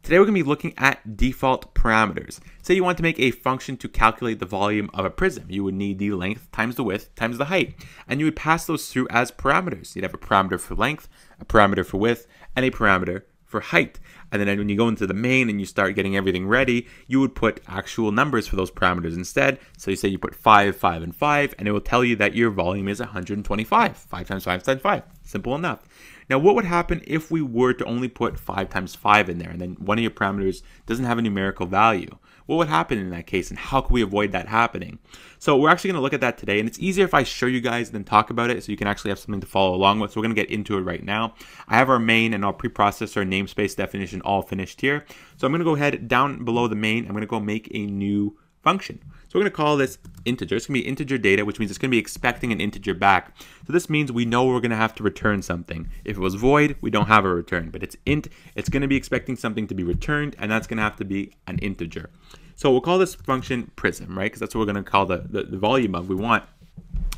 Today we're going to be looking at default parameters. Say you want to make a function to calculate the volume of a prism. You would need the length times the width times the height, and you would pass those through as parameters. You'd have a parameter for length, a parameter for width, and a parameter for height. And then when you go into the main and you start getting everything ready, you would put actual numbers for those parameters instead. So you say you put 5, 5, and 5, and it will tell you that your volume is 125. 5 times 5 times 5. Simple enough. Now, what would happen if we were to only put 5 times 5 in there, and then one of your parameters doesn't have a numerical value? What would happen in that case, and how can we avoid that happening? So we're actually going to look at that today, and it's easier if I show you guys than talk about it, so you can actually have something to follow along with. So we're going to get into it right now. I have our main and our preprocessor namespace definition all finished here. So I'm going to go ahead down below the main. I'm going to go make a new function. So we're going to call this integer. It's going to be integer data, which means it's going to be expecting an integer back. So this means we know we're going to have to return something. If it was void, we don't have a return, but it's int. It's going to be expecting something to be returned, and that's going to have to be an integer. So we'll call this function prism, right? Because that's what we're going to call the volume of we want.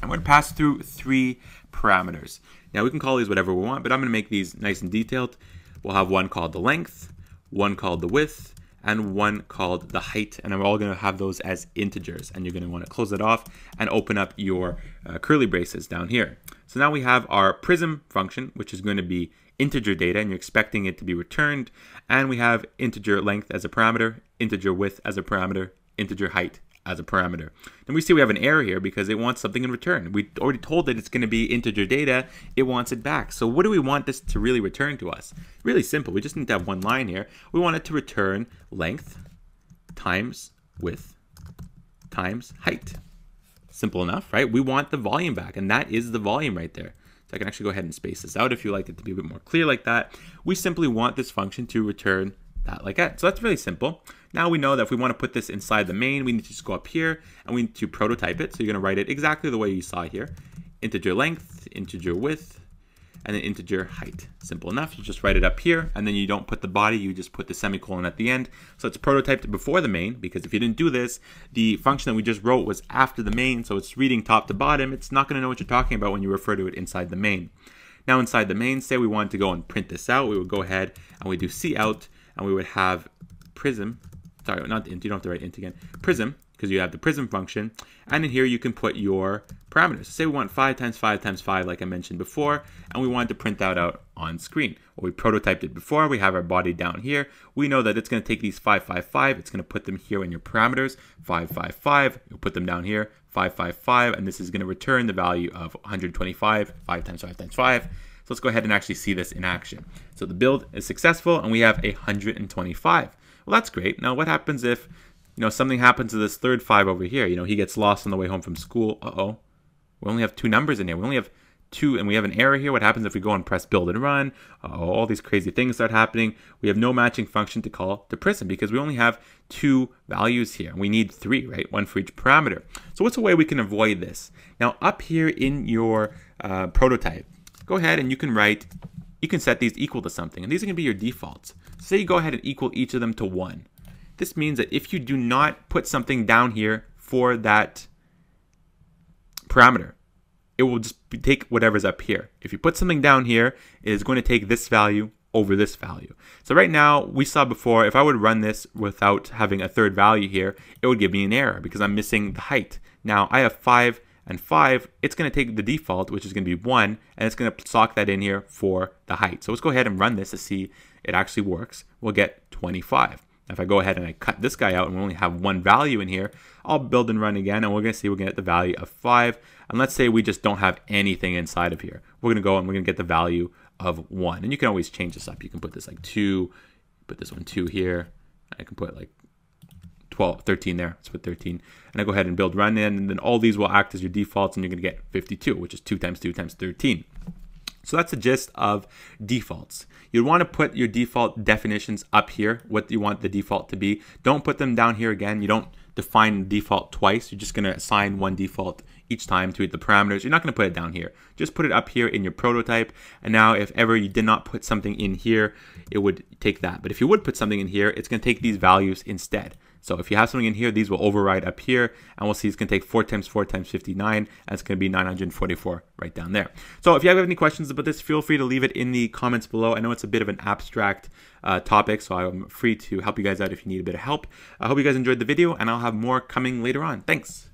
I'm going to pass through 3 parameters. Now we can call these whatever we want, but I'm going to make these nice and detailed. We'll have one called the length, one called the width, and one called the height, and we're all going to have those as integers, and you're going to want to close it off and open up your curly braces down here. So now we have our prism function, which is going to be integer data, and you're expecting it to be returned, and we have integer length as a parameter, integer width as a parameter, integer height as a parameter. And we see we have an error here because it wants something in return. We already told it it's going to be integer data. It wants it back. So what do we want this to really return to us? Really simple. We just need to have one line here. We want it to return length times width times height. Simple enough, right? We want the volume back, and that is the volume right there. So I can actually go ahead and space this out if you like it to be a bit more clear like that. We simply want this function to return that like that. So that's really simple. Now we know that if we want to put this inside the main, we need to just go up here and we need to prototype it. So you're going to write it exactly the way you saw here. Integer length, integer width, and then integer height. Simple enough. You just write it up here, and then you don't put the body, you just put the semicolon at the end. So it's prototyped before the main, because if you didn't do this, the function that we just wrote was after the main, so it's reading top to bottom. It's not going to know what you're talking about when you refer to it inside the main. Now inside the main, say we wanted to go and print this out, we would go ahead and we do cout, and we would have prism, sorry, not int, you don't have to write int again, prism, because you have the prism function, and in here you can put your parameters. So say we want 5 times 5 times 5 like I mentioned before, and we wanted to print that out on screen. Well, we prototyped it before, we have our body down here. We know that it's going to take these 5, 5, 5, it's going to put them here in your parameters, 5, 5, 5, you'll put them down here, 5, 5, 5, and this is going to return the value of 125, 5 times 5 times 5. So let's go ahead and actually see this in action. So the build is successful, and we have 125. Well, that's great. Now what happens if something happens to this third 5 over here? He gets lost on the way home from school. Uh-oh. We only have 2 numbers in here. We only have 2, and we have an error here. What happens if we go and press build and run? Uh-oh, all these crazy things start happening. We have no matching function to call to prism because we only have 2 values here. We need 3, right? 1 for each parameter. So what's a way we can avoid this? Now up here in your prototype, go ahead and you can set these equal to something, and these are going to be your defaults. Say you go ahead and equal each of them to 1. This means that if you do not put something down here for that parameter, it will just take whatever's up here. If you put something down here, it is going to take this value over this value. So right now, we saw before, if I would run this without having a third value here, it would give me an error because I'm missing the height. Now I have 5 and 5, it's going to take the default, which is going to be 1, and it's going to sock that in here for the height. So let's go ahead and run this to see it actually works. We'll get 25. If I go ahead and I cut this guy out and we only have 1 value in here, I'll build and run again, and we're going to see we're going to get the value of 5. And let's say we just don't have anything inside of here. We're going to go and we're going to get the value of 1. And you can always change this up. You can put this like 2, put this one 2 here. I can put like 12, 13 there. Let's put 13. And I go ahead and build run in, and then all these will act as your defaults, and you're going to get 52, which is 2 times 2 times 13. So that's the gist of defaults. You'd want to put your default definitions up here, what you want the default to be. Don't put them down here again. You don't define default twice. You're just going to assign one default each time to the parameters. You're not going to put it down here. Just put it up here in your prototype. And now if ever you did not put something in here, it would take that. But if you would put something in here, it's going to take these values instead. So if you have something in here, these will override up here, and we'll see it's going to take 4 times 4 times 59, and it's going to be 944 right down there. So if you have any questions about this, feel free to leave it in the comments below. I know it's a bit of an abstract topic, so I'm free to help you guys out if you need a bit of help. I hope you guys enjoyed the video, and I'll have more coming later on. Thanks.